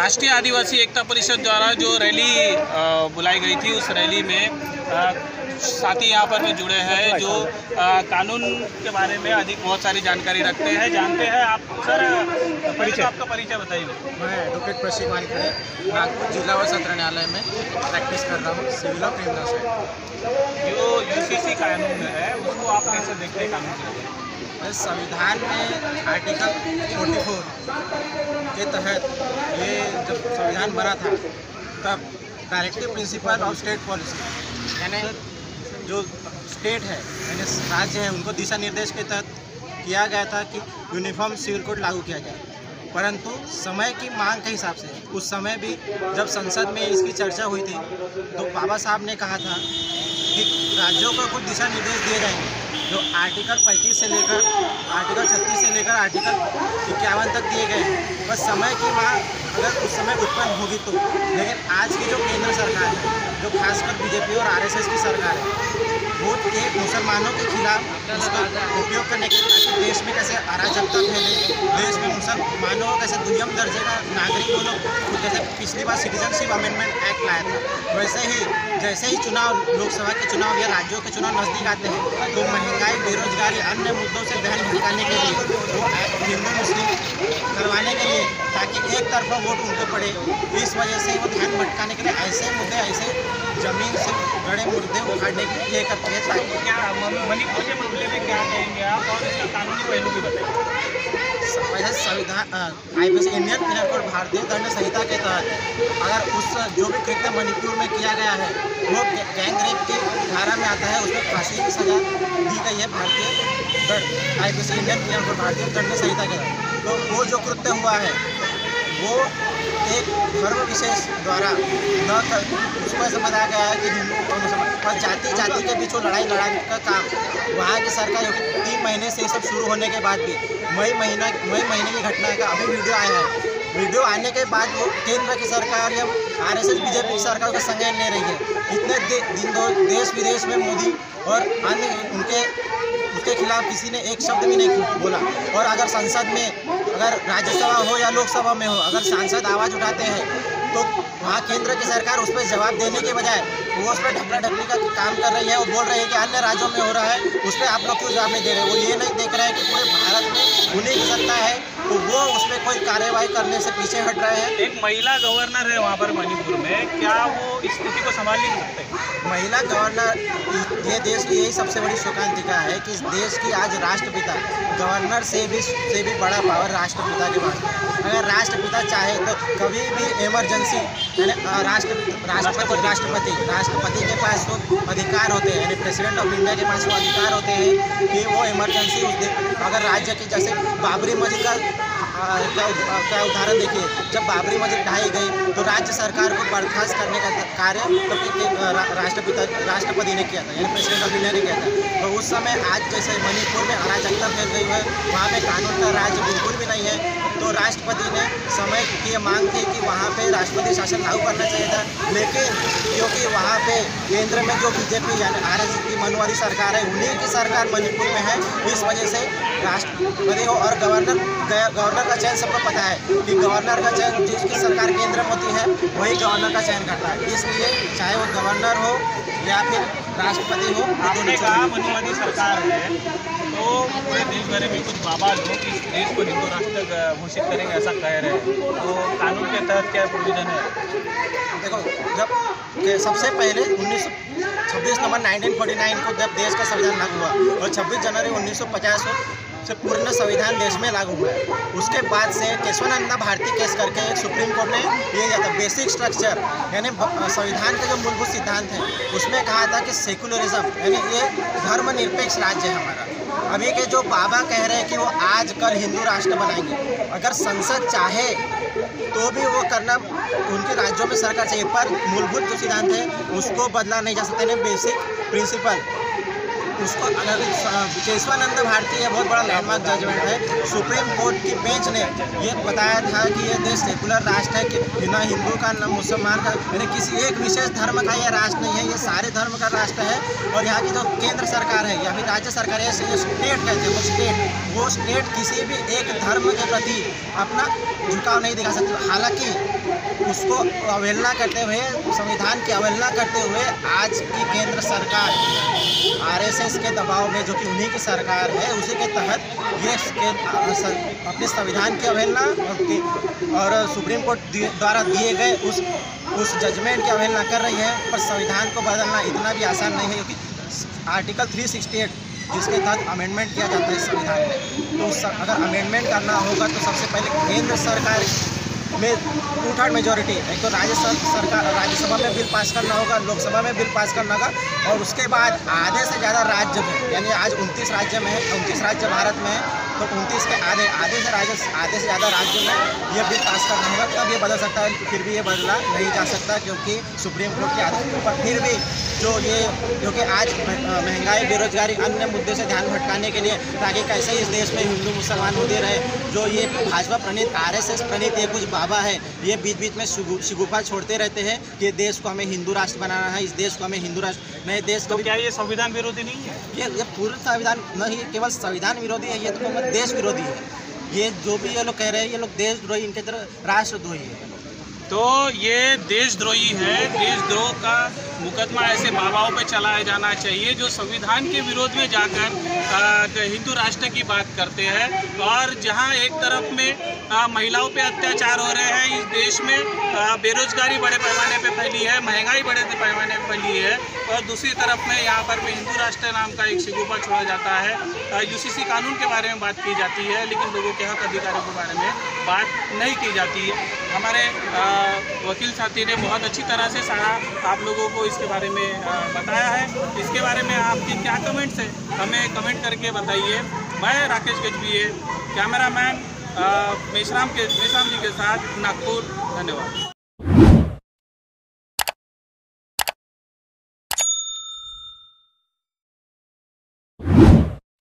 राष्ट्रीय आदिवासी एकता परिषद द्वारा जो रैली बुलाई गई थी, उस रैली में साथी यहाँ पर भी जुड़े हैं जो कानून के बारे में अधिक बहुत सारी जानकारी रखते हैं, जानते हैं। आप सर परिचय, आपका परिचय बताइए। मैं एडवोकेट प्रशिक वानखेड़े नागपुर जिला व सत्र न्यायालय में प्रैक्टिस कर रहा हूँ, सिविल और क्रिमिनल साइड। जो यूसीसी कानून है उसको आप कैसे देखते हैं? कानून संविधान में आर्टिकल 44 के तहत ये जब संविधान बना था तब directive principle of state policy यानी जो स्टेट है यानी राज्य है उनको दिशा निर्देश के तहत किया गया था कि यूनिफॉर्म सिविल कोड लागू किया जाए। परंतु समय की मांग के हिसाब से उस समय भी जब संसद में इसकी चर्चा हुई थी तो बाबा साहब ने कहा था कि राज्यों को कुछ दिशा निर्देश दिए जाएंगे जो आर्टिकल 35 से लेकर आर्टिकल 36 से लेकर आर्टिकल 51 तक दिए गए हैं। बस समय की मांग अगर उस समय उत्पन्न होगी तो। लेकिन आज की जो केंद्र सरकार है, जो खासकर बीजेपी और आरएसएस की सरकार है, वो एक मुसलमानों के खिलाफ उसका उपयोग करने के लिए देश में कैसे अराजकता फैले, देश में मुसलमानों को कैसे दुर्गम दर्जे का नागरिक वो लोग, जैसे पिछली बार सिटीजनशिप अमेंडमेंट एक्ट लाया था, वैसे ही जैसे ही चुनाव, लोकसभा के चुनाव या राज्यों के चुनाव नज़दीक आते हैं तो महंगाई, बेरोजगारी, अन्य मुद्दों से ध्यान भटकाने के लिए वो हिंदू मुस्लिम करवाने के लिए, ताकि एक तरफा वोट उनको पड़े, इस वजह से वो ध्यान भटकाने के लिए ऐसे मुद्दे, ऐसे ज़मीन से बड़े मुद्दे उखाड़ने के लिए करते हैं। ताकि क्या मणिपुर के मामले में क्या कहेंगे आप और इसका कानूनी पहलू भी बताइए। वैसे संविधान आईपीसी इंडियन पिनल कोड भारतीय दंड संहिता के तहत अगर उस जो भी कृत्य मणिपुर में किया गया है वो गैंग रेप की धारा में आता है, उसमें फांसी की सजा दी गई है भारतीय दंड आईपीसी इंडियन पिनल कोड भारतीय दंड संहिता के तहत। तो वो जो कृत्य हुआ है वो एक धर्म विशेष द्वारा न कर उसको ऐसा बताया गया है कि हिंदू और मुसलमान और जाति के बीच वो लड़ाई का काम वहाँ की सरकार 3 महीने से सब शुरू होने के बाद भी मई महीने की घटना का अभी वीडियो आया है। वीडियो आने के बाद वो केंद्र की सरकार या आरएसएस बीजेपी की सरकार का संज्ञान ले रही है। इतने दिन देश विदेश में मोदी और अन्य उसके खिलाफ किसी ने एक शब्द भी नहीं बोला। और अगर संसद में, अगर राज्यसभा हो या लोकसभा में हो, अगर सांसद आवाज़ उठाते हैं तो वहाँ केंद्र की सरकार उस पर जवाब देने के बजाय वो उस पर ढकला ढकली का काम कर रही है। वो बोल रहे हैं कि अन्य राज्यों में हो रहा है, उस पर आप लोग क्यों जवाब नहीं दे रहे। वो ये नहीं देख रहे हैं कि पूरे भारत में उन्हीं की सत्ता है तो वो उस पर कोई कार्यवाही करने से पीछे हट रहे हैं। एक महिला गवर्नर है वहाँ पर मणिपुर में, क्या वो इस स्थिति को संभाल नहीं सकते? महिला गवर्नर, ये देश की यही सबसे बड़ी शोकांतिका है कि इस देश की आज राष्ट्रपिता, गवर्नर से भी बड़ा पावर राष्ट्रपिता के पास है। अगर राष्ट्रपिता चाहे तो कभी भी इमरजेंसी यानी राष्ट्रपति के पास वो अधिकार होते हैं, यानी प्रेसिडेंट ऑफ इंडिया के पास वो अधिकार होते हैं कि वो इमरजेंसी अगर राज्य की, जैसे बाबरी मस्जिद का उदाहरण देखिए, जब बाबरी मस्जिद ढाई गई तो राज्य सरकार को बर्खास्त करने का कार्य राष्ट्रपति ने किया था, यानी प्रेसिडेंट ऑफ इंडिया ने किया था। तो उस समय आज जैसे मणिपुर में अराजकता फैल गई है, वहाँ पे कानून का राज बिल्कुल भी नहीं है, तो राष्ट्रपति ने समय की मांग थी कि वहाँ पे राष्ट्रपति शासन लागू करना चाहिए था। लेकिन क्योंकि वहाँ पे केंद्र में जो बीजेपी यानी आरएसएस की मनवादी सरकार है, उन्हीं की सरकार मणिपुर में है, इस वजह से राष्ट्रपति और गवर्नर का चयन सबको पता है कि गवर्नर का चयन जिसकी सरकार केंद्र में होती है वही गवर्नर का चयन करता है। इसलिए चाहे वो गवर्नर हो या फिर राष्ट्रपति हो। आपने कहा मनवादी सरकार है तो पूरे देश भर में कुछ बाबा लोग इस देश को हिंदू राष्ट्र घोषित करेंगे ऐसा कह रहे हैं, तो कानून के तहत क्या प्रोविजन है? देखो, जब सबसे पहले 26 नवंबर 1949 को जब देश का संविधान लागू हुआ और 26 जनवरी 1950 से पूर्ण संविधान देश में लागू हुआ है। उसके बाद से केशवानंदा भारती केस करके एक सुप्रीम कोर्ट ने ये दिया था बेसिक स्ट्रक्चर, यानी संविधान के जो मूलभूत सिद्धांत हैं उसमें कहा था कि सेकुलरिज्म यानी ये धर्मनिरपेक्ष राज्य है हमारा। अभी के जो बाबा कह रहे हैं कि वो आज कल हिंदू राष्ट्र बनाएंगे, अगर संसद चाहे तो भी वो करना उनके राज्यों में सरकार चाहिए, पर मूलभूत जो सिद्धांत है उसको बदला नहीं जा सकता। बेसिक प्रिंसिपल उसको अगर केशवानंद भारती ये बहुत बड़ा लैंडमार्क जजमेंट है। सुप्रीम कोर्ट की बेंच ने ये बताया था कि ये देश सेकुलर राष्ट्र है, कि ना हिंदू का ना मुसलमान का, यानी किसी एक विशेष धर्म का ये राष्ट्र नहीं है, ये सारे धर्म का राष्ट्र है। और यहाँ की जो केंद्र सरकार है या फिर राज्य सरकार है, ये स्टेट कहते हैं, वो स्टेट किसी भी एक धर्म के प्रति अपना झुकाव नहीं दिखा सकती। हालांकि उसको अवहेलना करते हुए, संविधान की अवहेलना करते हुए आज की केंद्र सरकार आरएसएस के दबाव में, जो कि उन्हीं की सरकार है, उसी के तहत ये अपने संविधान की अवहेलना और सुप्रीम कोर्ट द्वारा दिए गए उस जजमेंट की अवहेलना कर रही है। पर संविधान को बदलना इतना भी आसान नहीं है, क्योंकि आर्टिकल 368 जिसके तहत अमेंडमेंट किया जाता है संविधान में, तो अगर अमेंडमेंट करना होगा तो सबसे पहले केंद्र सरकार में 2/3 मेजॉरिटी, एक तो राज्यसभा में बिल पास करना होगा, लोकसभा में बिल पास करना होगा, और उसके बाद आधे से ज़्यादा राज्य में, यानी आज 29 राज्य में है, 29 राज्य भारत में है, तो 29 के आधे से ज़्यादा राज्यों में ये बिल पास करना होगा, तब ये बदल सकता है। फिर भी ये बदला नहीं जा सकता, क्योंकि सुप्रीम कोर्ट के आदेश के ऊपर फिर भी जो कि आज महंगाई, बेरोजगारी, अन्य मुद्दे से ध्यान भटकाने के लिए, ताकि कैसे इस देश में हिंदू मुसलमान होते रहे, जो ये भाजपा प्रणीत, आरएसएस प्रणीत ये कुछ बाबा है, ये बीच बीच में शिगुफा छोड़ते रहते हैं कि देश को हमें हिंदू राष्ट्र बनाना है, इस देश को हमें हिंदू राष्ट्र, नए देश को। तो क्या ये संविधान विरोधी नहीं है? ये पूर्ण संविधान नहीं, केवल संविधान विरोधी है, ये तो देश विरोधी है। ये जो भी ये लोग कह रहे हैं, ये लोग देशद्रोही, इनके तरह राष्ट्रद्रोही है। तो ये देशद्रोही है। देशद्रोह का मुकदमा ऐसे बाबाओं पे चलाया जाना चाहिए जो संविधान के विरोध में जाकर हिंदू राष्ट्र की बात करते हैं। और जहां एक तरफ में महिलाओं पे अत्याचार हो रहे हैं, इस देश में बेरोजगारी बड़े पैमाने पे फैली है, महंगाई बड़े पैमाने पे फैली है, और दूसरी तरफ में यहाँ पर हिंदू राष्ट्र नाम का एक शिगुफा छोड़ा जाता है। यूसीसी कानून के बारे में बात की जाती है, लेकिन लोगों के हक अधिकारों के बारे में बात नहीं की जाती है। हमारे वकील साथी ने बहुत अच्छी तरह से सारा आप लोगों को इसके बारे में बताया है। इसके बारे में आपकी क्या कमेंट्स है, हमें कमेंट करके बताइए। मैं राकेश गजबीये, कैमरामैन मेश्राम जी के साथ, नागपुर। धन्यवाद।